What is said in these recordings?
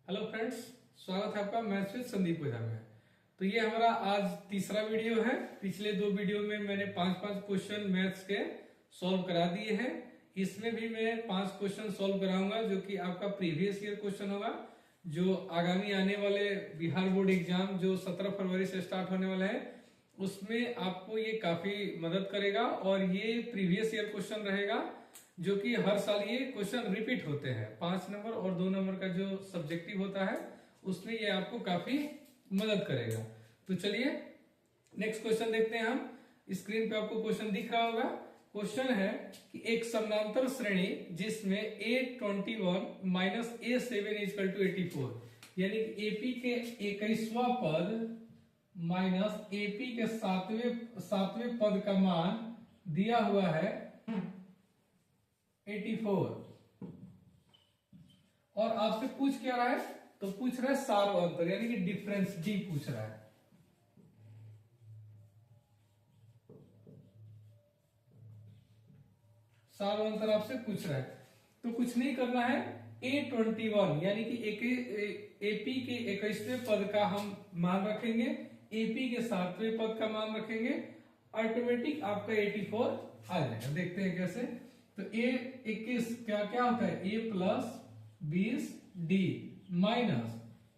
Hello friends, स्वागत है आपका मैथ्स विद संदीप ओझा में। तो ये हमारा आज तीसरा वीडियो है। पिछले दो वीडियो में मैंने 5-5 क्वेश्चन मैथ्स के सॉल्व करा दिए हैं। इसमें भी मैं 5 क्वेश्चन सॉल्व कराऊंगा जो कि आपका प्रीवियस ईयर क्वेश्चन होगा, जो आगामी आने वाले बिहार बोर्ड एग्जाम जो 17 फरवरी से स्टार्ट होने वाला है उसमें आपको ये काफी मदद करेगा। और ये प्रीवियस ईयर क्वेश्चन रहेगा जो कि हर साल ये क्वेश्चन रिपीट होते हैं। 5 नंबर और 2 नंबर का जो सब्जेक्टिव होता है उसमें ये आपको काफी मदद करेगा। तो चलिए नेक्स्ट क्वेश्चन देखते हैं हम। स्क्रीन पे आपको क्वेश्चन दिख रहा होगा। क्वेश्चन है कि एक समानांतर श्रेणी जिसमें A21 minus A7 equal to 84, यानी कि एपी के 21वां पद माइनस एपी के सातवें पद का मान दिया हुआ है 84, और आपसे पूछ क्या रहा है, तो पूछ रहा है सार अंतर यानी कि डिफरेंस डी पूछ रहा है। सार अंतर आपसे पूछ रहा है तो कुछ नहीं करना है। A21 यानी कि एपी के 21वें पद का हम मान रखेंगे, एपी के 7वें पद का मान रखेंगे, ऑटोमेटिक आपका 84 आ जाएगा। देखते हैं कैसे। तो A21 क्या क्या होता है, A plus 20D minus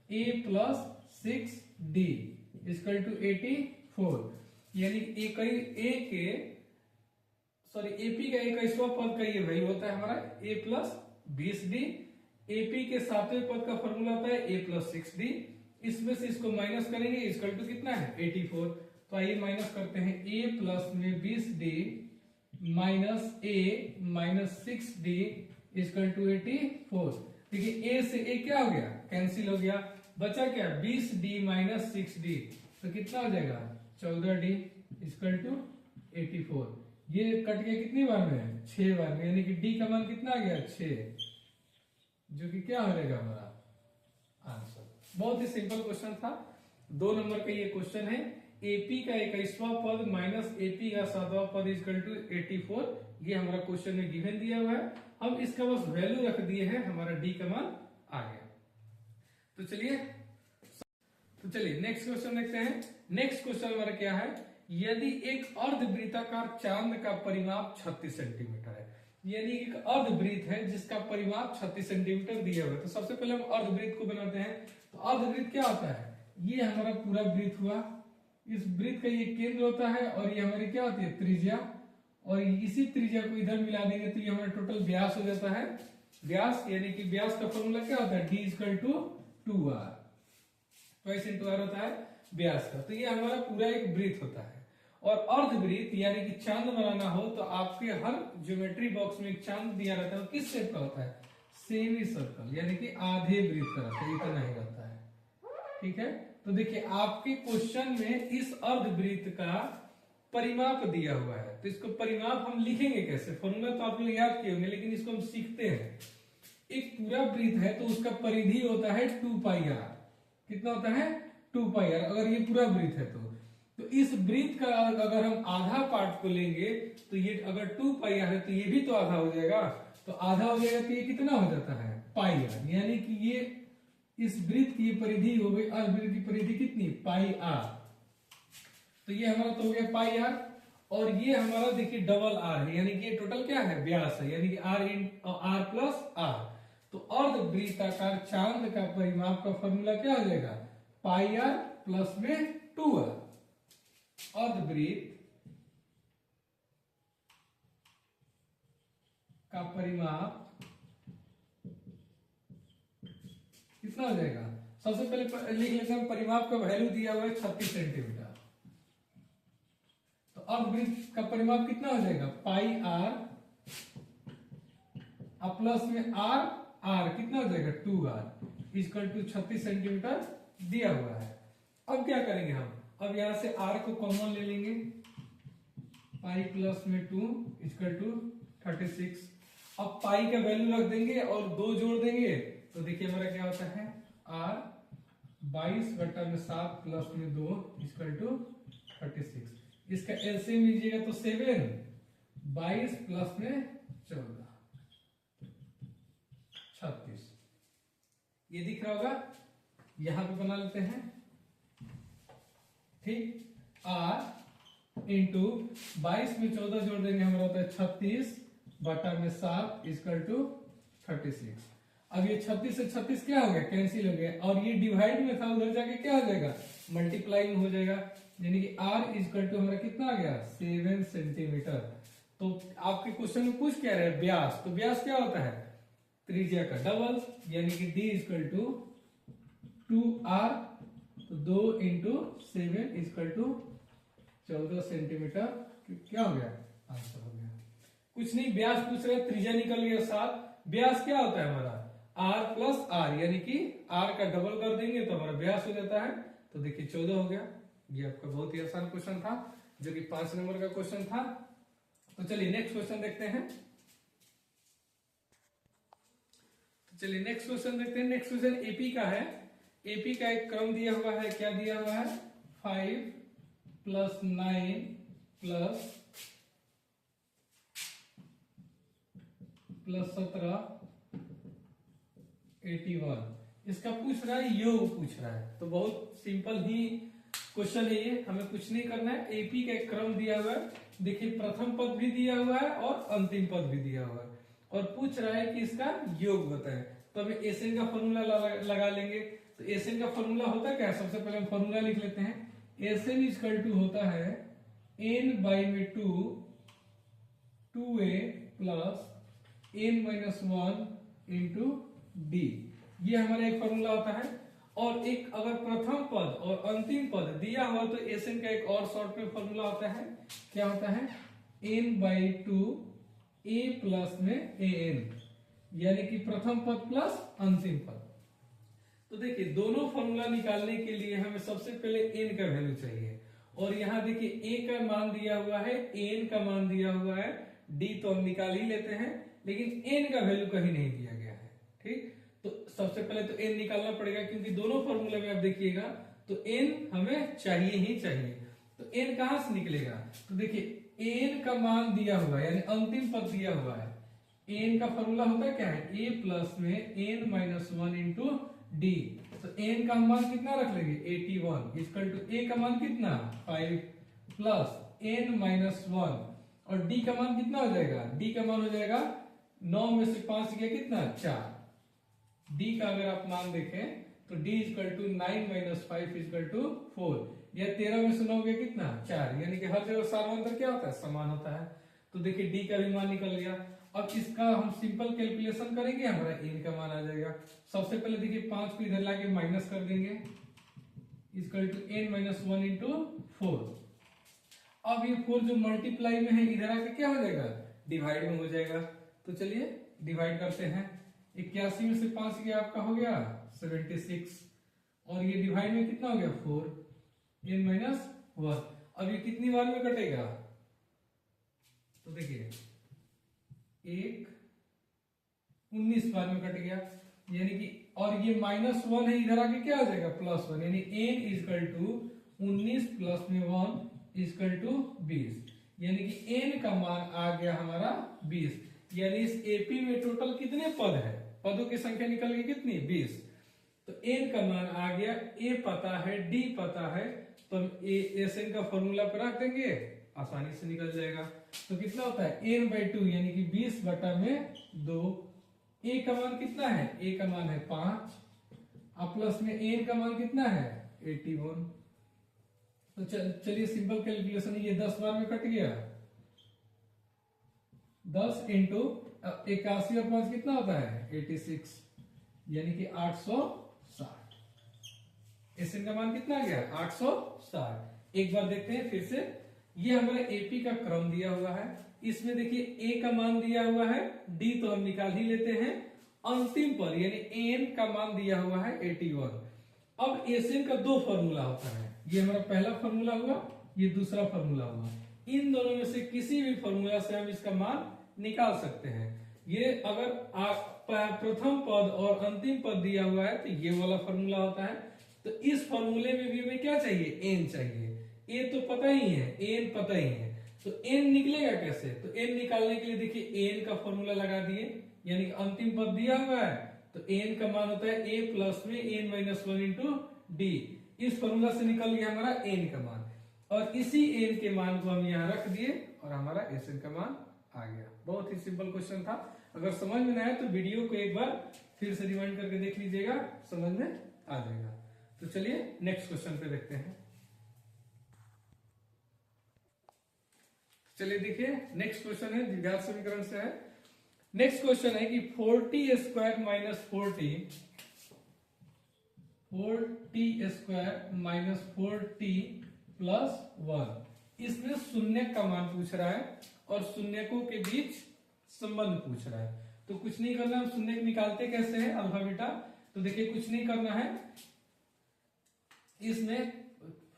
A plus 6D equal to 84, यानी एपी का 21वां पद का ये वैल्यू होता है हमारा A प्लस 20D। एपी के 7वें पद का फॉर्मूला होता है A प्लस 6D। इसमें से इसको माइनस करेंगे, इक्वल टू कितना है 84। तो आइए माइनस करते हैं। A प्लस में 20D minus A minus 6D equal to 84। देखिए A से A क्या हो गया, कैंसिल हो गया, बचा क्या 20D माइनस 6D, तो कितना हो जाएगा 14D इक्वल टू 84। ये कट गया कितनी बार में, 6 बार में, यानी कि D का मान कितना आ गया 6, जो कि क्या हो जाएगा हमारा आंसर। बहुत ही सिंपल क्वेश्चन था। 2 नंबर का ये क्वेश्चन है। एपी का 21वां पद माइनस एपी का 7वां पद इक्वल टू 84, ये हमारा क्वेश्चन में गिवन दिया हुआ है। हम इसका बस वैल्यू रख दिए हैं, हमारा डी का मान आ गया। तो चलिए नेक्स्ट क्वेश्चन देखते हैं। नेक्स्ट क्वेश्चन हमारा क्या है, यदि एक अर्धवृत्ताकार चांद का परिमाप 36 सेंटीमीटर है, यानी एक अर्धवृत्त है जिसका परिमाप 36 सेंटीमीटर दिया हुआ है। तो सबसे पहले हम अर्धवृत्त को बनाते हैं। तो अर्धवृत्त क्या होता है, ये हमारा पूरा वृत्त हुआ, इस वृत्त का ये केंद्र होता है और ये हमारी क्या होती है त्रिज्या, और इसी त्रिज्या को इधर मिला देंगे तो ये हमारा टोटल व्यास हो जाता है। व्यास यानी कि व्यास का फॉर्मूला क्या होता है, D equal to 2R, twice into R होता है व्यास का। तो ये हमारा पूरा एक वृत्त होता है। और अर्धवृत्त यानी कि चांद बनाना हो तो आपके हर ज्योमेट्री बॉक्स में एक चांद दिया रहता है। किस शेप का होता है, सेमी सर्कल, यानी कि आधे वृत्त का रहता है, इतना ही रहता है। ठीक है, तो देखिए आपके क्वेश्चन में इस अर्धवृत्त का परिमाप दिया हुआ है, तो इसको परिमाप हम लिखेंगे कैसे, फॉर्मूला तो आप लोग याद किए होंगे, लेकिन इसको हम सीखते हैं। एक पूरा वृत्त है तो उसका परिधि होता है 2πr। कितना होता है 2πr, अगर ये पूरा वृत्त है तो इस वृत्त का अगर हम आधा पार्ट को लेंगे तो ये अगर 2πr है तो ये भी तो आधा हो जाएगा, तो आधा हो जाएगा तो ये कितना हो जाता है πr, यानी कि ये इस वृत्त की परिधि हो गई, अर्धवृत्त की परिधि कितनी πr। तो ये हमारा तो हो गया πr, और ये हमारा देखिए डबल r है, यानी कि ये टोटल क्या है व्यास है, यानी कि r प्लस r। तो अर्धवृत्ताकार चांद का परिमाप का फॉर्मूला क्या हो जाएगा πr प्लस में 2r। अर्धवृत्त का परिमाप कितना हो जाएगा, सबसे पहले लिख लेते हैं परिमाप का वैल्यू दिया हुआ है 36 सेंटीमीटर। तो अर्धवृत्त का परिमाप कितना हो जाएगा πr प्लस में r कितना हो जाएगा 2r इक्वल टू 36 सेंटीमीटर दिया हुआ है। अब क्या करेंगे हम, अब यहां से r को कॉमन ले लेंगे, पाई प्लस में 2 इक्वल टू 36। अब पाई का वैल्यू रख देंगे और 2 जोड़ देंगे, तो देखिए हमारा क्या होता है r 22/7 प्लस में 2 इक्वल टू 36। इसका एलसीएम लीजिएगा तो 7, 22 प्लस में 14 36। ये दिख रहा होगा, यहां पे बना लेते हैं, ठीक। r इंटू 22 में 14 जोड़ देंगे, हमारा होता है 36 बटा में 7 इक्वल टू 36। अब ये 36 से 36 क्या हो गया, कैंसिल हो गया, और ये डिवाइड में था, उधर जाके क्या हो जाएगा, मल्टीप्लाई में हो जाएगा, यानी कि r इक्वल टू हमारा कितना आ गया, 7 सेंटीमीटर। तो आपके क्वेश्चन में पूछ क्या रहे हैं, व्यास, तो व्यास क्या होता है, त्रिज्या का डबल, यानी कि d इक्वल टू 2r, तो 2 इंटू 7 इक्वल टू 14 सेंटीमीटर, क्या हो गया, आंसर हो गया। कुछ नहीं, व्यास पूछ रहे, त्रिज्या निकल गया 7, व्यास क्या होता है हमारा r प्लस r, यानी कि r का डबल कर देंगे तो हमारा व्यास हो जाता है, तो देखिए 14 हो गया। ये आपका बहुत ही आसान क्वेश्चन था, जो कि 5 नंबर का क्वेश्चन था। तो चलिए नेक्स्ट क्वेश्चन देखते हैं। चलिए नेक्स्ट क्वेश्चन देखते हैं। नेक्स्ट क्वेश्चन एपी का है। एपी का एक क्रम दिया हुआ है, क्या दिया हुआ है, 5 प्लस 9 प्लस 17 81। इसका पूछ रहा है, योग पूछ रहा है, तो बहुत सिंपल ही क्वेश्चन है ये, हमें कुछ नहीं करना है। एपी का एक क्रम दिया हुआ है, देखिए प्रथम पद भी दिया हुआ है और अंतिम पद भी दिया हुआ है, और पूछ रहा है कि इसका योग बताएं। तो हमें एसएन का फॉर्मूला लगा लेंगे। तो एसएन का फॉर्मूला होता क्या है, सबसे पहले हम फॉर्मूला लिख लेते हैं। एसएन इक्वल टू होता है n बाई में 2a plus n minus 1 into D, ये हमारा एक फॉर्मूला होता है। और एक अगर प्रथम पद और अंतिम पद दिया हुआ तो एसएन का एक और शॉर्ट में फॉर्मूला होता है, क्या होता है, n बाई 2 a प्लस में an, यानी कि प्रथम पद प्लस अंतिम पद। तो देखिए दोनों फॉर्मूला निकालने के लिए हमें सबसे पहले n का वैल्यू चाहिए, और यहाँ देखिए a का मान दिया हुआ है, n का मान दिया हुआ है, d तो हम निकाल ही लेते हैं, लेकिन n का वैल्यू कहीं नहीं दिया गया है, ठीक। तो सबसे पहले तो n निकालना पड़ेगा, क्योंकि दोनों फॉर्मूले में आप देखिएगा तो n हमें चाहिए ही चाहिए। तो n कहां से निकलेगा, तो देखिए n का मान दिया हुआ है, यानी अंतिम पद दिया हुआ है। n का फॉर्मूला होता क्या है, a प्लस में n माइनस 1 इंटू डी। तो n का मान कितना रख लेंगे, 81 इक्वल टू a का मान कितना 5 प्लस n माइनस 1, और d का मान कितना हो जाएगा, d का मान हो जाएगा 9 में से 5 गया कितना 4। d का अगर आप मान देखें तो d equal to 9 minus 5 equal to 4, यह 13 में से 9 गया कितना 4, यानी कि हर जगह सार्वंतर क्या होता है, समान होता है। तो देखिए d का भी मान निकल गया। अब इसका हम सिंपल कैलकुलेशन करेंगे, हमारा n का मान आ जाएगा। सबसे पहले देखिए 5 को इधर लाके माइनस कर देंगे, equal to n minus 1 into 4। अब ये 4 जो मल्टीप्लाई में है, इधर आके क्या हो जाएगा, डिवाइड में हो जाएगा। तो चलिए डिवाइड करते हैं। 81 में से 5 गया आपका हो गया 76, और ये डिवाइड में कितना हो गया 4 n माइनस 1। अब ये कितनी बार में कटेगा, तो देखिए 19 बार में कट गया, यानी कि, और ये माइनस 1 है, इधर आके क्या हो जाएगा प्लस 1, यानी n इक्वल टू 19 प्लस में 1 इक्वल टू 20, यानी कि n का मान आ गया हमारा 20। यानी इस एपी में टोटल कितने पद है, पदों की संख्या निकल गई कितनी 20। तो n का मान आ गया, a पता है, d पता है, तो हम एसएन का फॉर्मूला पर रख देंगे, आसानी से निकल जाएगा। तो कितना होता है n बाई 2, यानी कि 20 बटा में 2। a का मान कितना है, a का मान है 5, अब प्लस में n का मान कितना है 81। तो चलिए सिंपल कैलकुलेशन, ये 10 बार में कट गया, 10 इंटू 81 और 5 कितना होता है 86, यानी कि 860। एसएन का मान कितना आ गया 860। एक बार देखते हैं फिर से, ये हमारा एपी का क्रम दिया हुआ है, इसमें देखिए a का मान दिया हुआ है, d तो हम निकाल ही लेते हैं, अंतिम पर यानी n का मान दिया हुआ है 81। अब एसएन का दो फॉर्मूला होता है, ये हमारा पहला फॉर्मूला हुआ, ये दूसरा फॉर्मूला हुआ। इन दोनों में से किसी भी फॉर्मूला से हम इसका मान निकाल सकते हैं। ये अगर प्रथम पद और अंतिम पद दिया हुआ है तो ये वाला फॉर्मूला होता है। तो इस फॉर्मूले में भी हमें क्या चाहिए, n चाहिए। a तो पता ही है, n पता ही है, तो n निकलेगा कैसे, तो n निकालने के लिए देखिए n का फॉर्मूला लगा दिए, यानी कि अंतिम पद दिया हुआ है तो an का मान होता है a प्लस में n minus one into D. इस फॉर्मूला से निकल गया हमारा n का मान, और इसी n के मान को हम यहाँ रख दिए और हमारा Sn का मान आ गया। बहुत ही सिंपल क्वेश्चन था। अगर समझ में ना आए तो वीडियो को एक बार फिर से रिवाइंड करके देख लीजिएगा, समझ में आ जाएगा। तो चलिए नेक्स्ट क्वेश्चन पे देखते हैं। चलिए देखिए नेक्स्ट क्वेश्चन है द्विघात समीकरण से है। नेक्स्ट क्वेश्चन है कि 40 square minus 40 square minus 40 plus 1, इसमें शून्य का मान पूछ रहा है और शून्यकों के बीच संबंध पूछ रहा है। तो कुछ नहीं करना, हम शून्य निकालते कैसे हैं अल्फा बीटा। तो देखिए कुछ नहीं करना है, इसमें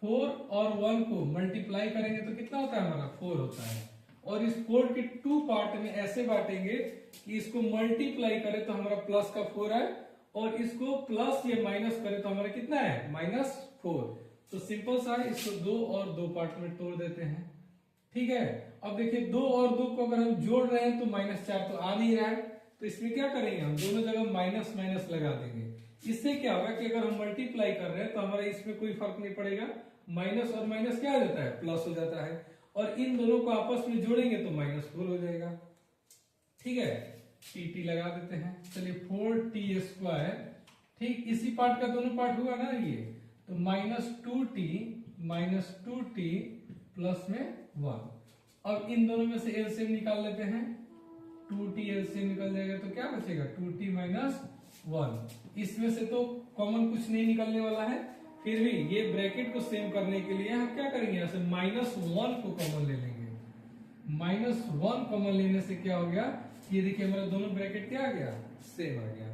4 और 1 को मल्टीप्लाई करेंगे तो कितना होता है हमारा 4 होता है, और इस 4 के 2 पार्ट में ऐसे बांटेंगे कि इसको मल्टीप्लाई करें तो हमारा प्लस का 4 है, और इसको प्लस या माइनस करें तो हमारा कितना है -4। तो सिंपल सा है, इसको 2 और 2 पार्ट में तोड़ देते हैं। ठीक है, अब देखिए 2 और 2 को अगर हम जोड़ रहे हैं तो -4 तो आ नहीं रहा है, तो इसमें क्या करेंगे हम दोनों जगह माइनस माइनस लगा देंगे। इससे क्या होगा कि अगर हम मल्टीप्लाई कर रहे हैं तो हमारा इसमें कोई फर्क नहीं पड़ेगा, माइनस और माइनस क्या हो जाता है प्लस हो जाता है, और इन दोनों को आपस में जोड़ेंगे तो -4 हो जाएगा। ठीक है, टी लगा देते हैं। चलिए 4t स्क्वायर, ठीक इसी पार्ट का दोनों पार्ट हुआ ना ये, तो -2t प्लस में 1। अब इन दोनों में से एलसीएम निकाल लेते हैं, 2t एलसीएम निकल जाएगा तो क्या बचेगा 2t माइनस 1। इसमें से तो कॉमन कुछ नहीं निकलने वाला है, फिर भी ये ब्रैकेट को सेम करने के लिए हम क्या करेंगे, यहाँ से -1 को कॉमन ले लेंगे। -1 कॉमन लेने से क्या हो गया, ये देखिए हमारा दोनों ब्रैकेट क्या आ गया सेम आ गया।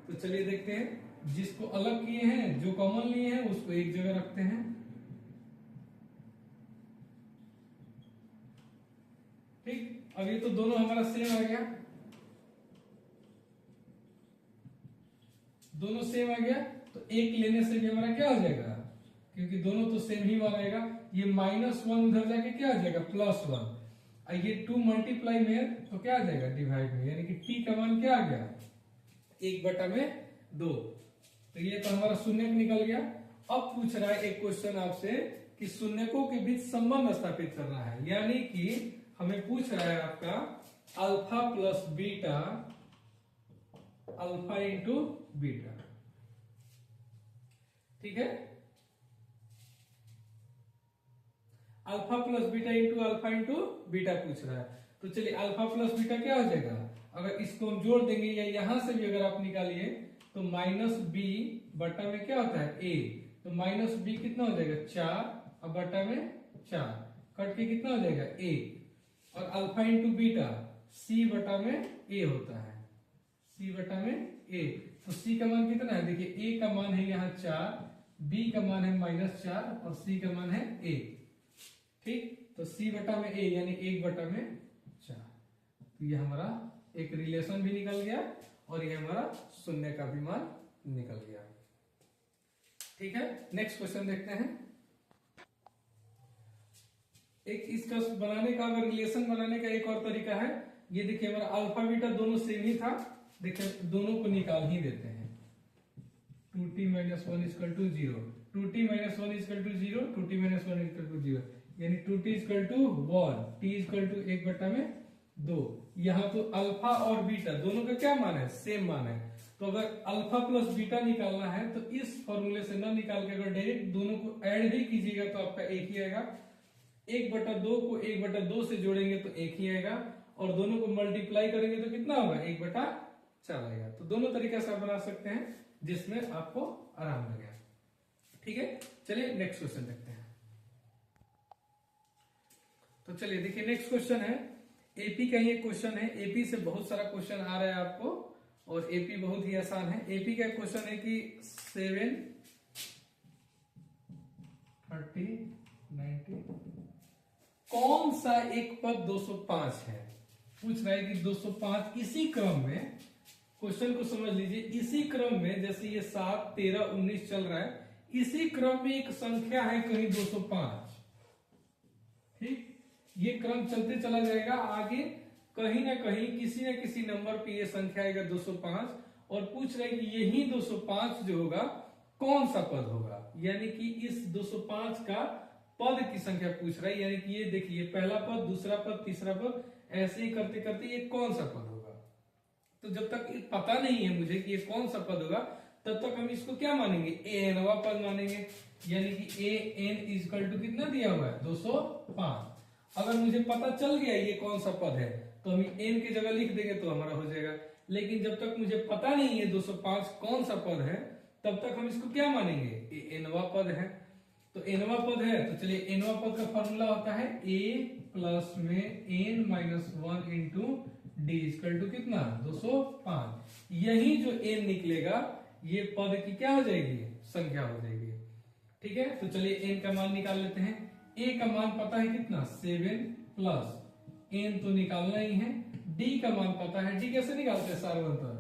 तो चलिए देखते हैं, जिसको अलग किए हैं जो कॉमन लिए हैं उसको एक जगह रखते हैं। ठीक, अब ये तो दोनों हमारा सेम आ गया, दोनों सेम आ गया, तो एक लेने से भी हमारा क्या हो जाएगा, क्योंकि दोनों तो सेम ही मान आएगा, ये -1 उधर जाके क्या आ जाएगा +1, और ये 2 मल्टीप्लाई में तो क्या आ जाएगा डिवाइड में, यानी कि t का मान क्या आ गया 1/2। तो ये तो हमारा शून्य निकल गया। अब पूछ रहा है एक क्वेश्चन आपसे कि शून्यकों के बीच संबंध स्थापित करना है, यानी कि हमें पूछ रहा है आपका alpha plus beta, alpha into beta. ठीक है, alpha plus beta into alpha into beta पूछ रहा है। तो चलिए अल्फा प्लस बीटा क्या हो जाएगा, अगर इसको हम जोड़ देंगे या यहां से भी अगर आप निकालिए तो -b बटा में क्या होता है a, तो -b कितना हो जाएगा 4 और बटा में 4 कट के कितना हो जाएगा 1, और अल्फा इंटू बीटा c बटा में a होता है, c बटा में a। तो c का मान कितना है, देखिए a का मान है यहाँ 4, b का मान है -4 और c का मान है 1। ठीक, तो c बटा में a यानी 1/4। तो ये हमारा एक रिलेशन भी निकल गया और ये हमारा शून्य का भी मान निकल गया। ठीक है, नेक्स्ट क्वेश्चन देखते हैं। एक इसका बनाने का, अगर रिलेशन बनाने का एक और तरीका है, ये देखिए हमारा अल्फा बीटा दोनों सेम ही था, देखिए दोनों को निकाल ही देते हैं। 2t - 1 = 0, 2t - 1 = 0, 2t - 1 = 0, यानी 2t = 1, t = 1/2। यहाँ तो अल्फा और बीटा दोनों का क्या मान है सेम मान है, तो अगर अल्फा प्लस बीटा निकालना है तो इस फॉर्मूले से ना निकाल के अगर डायरेक्ट दोनों को ऐड भी कीजिएगा तो आपका एक ही आएगा। 1/2 को 1/2 से जोड़ेंगे तो एक ही आएगा, और दोनों को मल्टीप्लाई करेंगे तो कितना होगा 1/4 आएगा। तो दोनों तरीके से आप बना सकते हैं जिसमें आपको आराम लगे। ठीक है, चलिए नेक्स्ट क्वेश्चन देखते हैं। तो चलिए देखिए नेक्स्ट क्वेश्चन है, एपी का ये क्वेश्चन है। एपी से बहुत सारा क्वेश्चन आ रहा है आपको, और एपी बहुत ही आसान है। एपी का क्वेश्चन है कि 7, 30, 90 कौन सा एक पद 205 है। पूछ रहा है कि 205 इसी क्रम में, क्वेश्चन को समझ लीजिए, इसी क्रम में जैसे ये 7, 13, 19 चल रहा है, इसी क्रम में एक संख्या है कहीं 205। ठीक, ये क्रम चलते चला जाएगा, आगे कहीं ना कहीं किसी न किसी नंबर पे ये संख्या आएगा 205, और पूछ रहे कि यही 205 जो होगा कौन सा पद होगा, यानी कि इस 205 का पद की संख्या पूछ रहा है। यानी कि ये देखिए पहला पद, दूसरा पद, तीसरा पद, ऐसे ही करते करते ये कौन सा पद होगा। तो जब तक ये पता नहीं है मुझे कि ये कौन सा पद होगा, तब तक हम इसको क्या मानेंगे, एनवा पद मानेंगे। यानी कि ए एन इजकल टू कितना दिया हुआ है 205। अगर मुझे पता चल गया ये कौन सा पद है तो हम एन की जगह लिख देंगे तो हमारा हो जाएगा। लेकिन जब तक मुझे पता नहीं है 205 कौन सा पद है, तब तक हम इसको क्या मानेंगे, ये एनवा पद है। तो एनवा पद है तो चलिए एनवा पद का फॉर्मूला होता है ए प्लस में N minus 1 into D equal to कितना 205। यही जो एन निकलेगा ये पद की क्या हो जाएगी, संख्या हो जाएगी। ठीक है, तो चलिए एन का मान निकाल लेते हैं। ए का मान पता है कितना 7 प्लस एन तो निकालना ही है, डी का मान पता है। डी कैसे निकालते हैं सार्वंतर,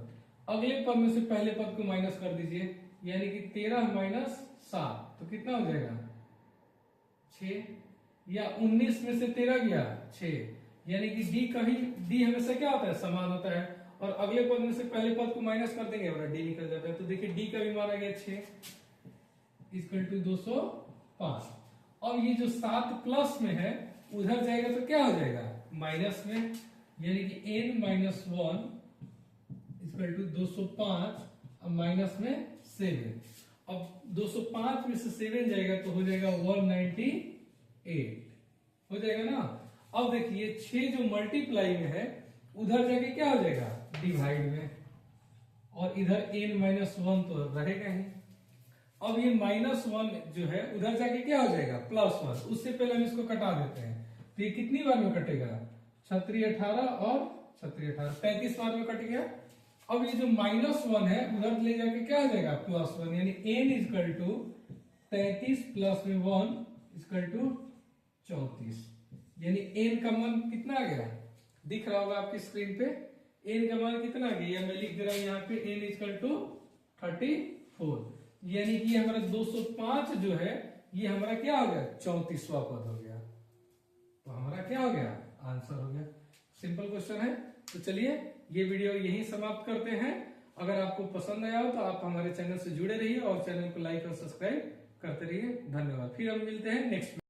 अगले पद में से पहले पद को माइनस कर दीजिए, यानी कि 13 माइनस 7 तो कितना हो जाएगा 6, या 19 में से 13 गया 6, यानी कि डी कहीं डी हमेशा क्या होता है समान होता है, और अगले पद में से पहले पद को माइनस कर देंगे और डी निकल जाता है। तो देखिए डी का भी मान आ गया 6 इक्वल टू 205। अब ये जो 7 प्लस में है उधर जाएगा तो क्या हो जाएगा माइनस में, यानी कि n माइनस 1 इक्वल टू 205 अब माइनस में 7। अब 205 में से 7 जाएगा तो हो जाएगा 198 हो जाएगा ना। अब देखिए 6 जो मल्टीप्लाई में है उधर जाके क्या हो जाएगा डिवाइड में, और इधर n माइनस 1 तो रहेगा ही। अब ये -1 जो है उधर जाके क्या हो जाएगा +1, उससे पहले हम इसको कटा देते हैं। तो ये कितनी बार में कटेगा 36 18 और 36 18 35 बार में कट गया। अब ये जो -1 है उधर ले जाके क्या हो जाएगा +1, यानी n इक्वल टू 33 प्लस में 1 इक्वल टू 34, यानी n का मान कितना आ गया दिख रहा होगा आपकी स्क्रीन पे। n का मान कितना आ गया, मैं लिख दे रहा हूं यहाँ पे n इक्वल टू 34, यानी कि हमारा 205 जो है ये हमारा क्या हो गया 34वां पद हो गया। तो हमारा क्या हो गया आंसर हो गया। सिंपल क्वेश्चन है। तो चलिए ये वीडियो यहीं समाप्त करते हैं। अगर आपको पसंद आया हो तो आप हमारे चैनल से जुड़े रहिए और चैनल को लाइक और सब्सक्राइब करते रहिए। धन्यवाद। फिर हम मिलते हैं नेक्स्ट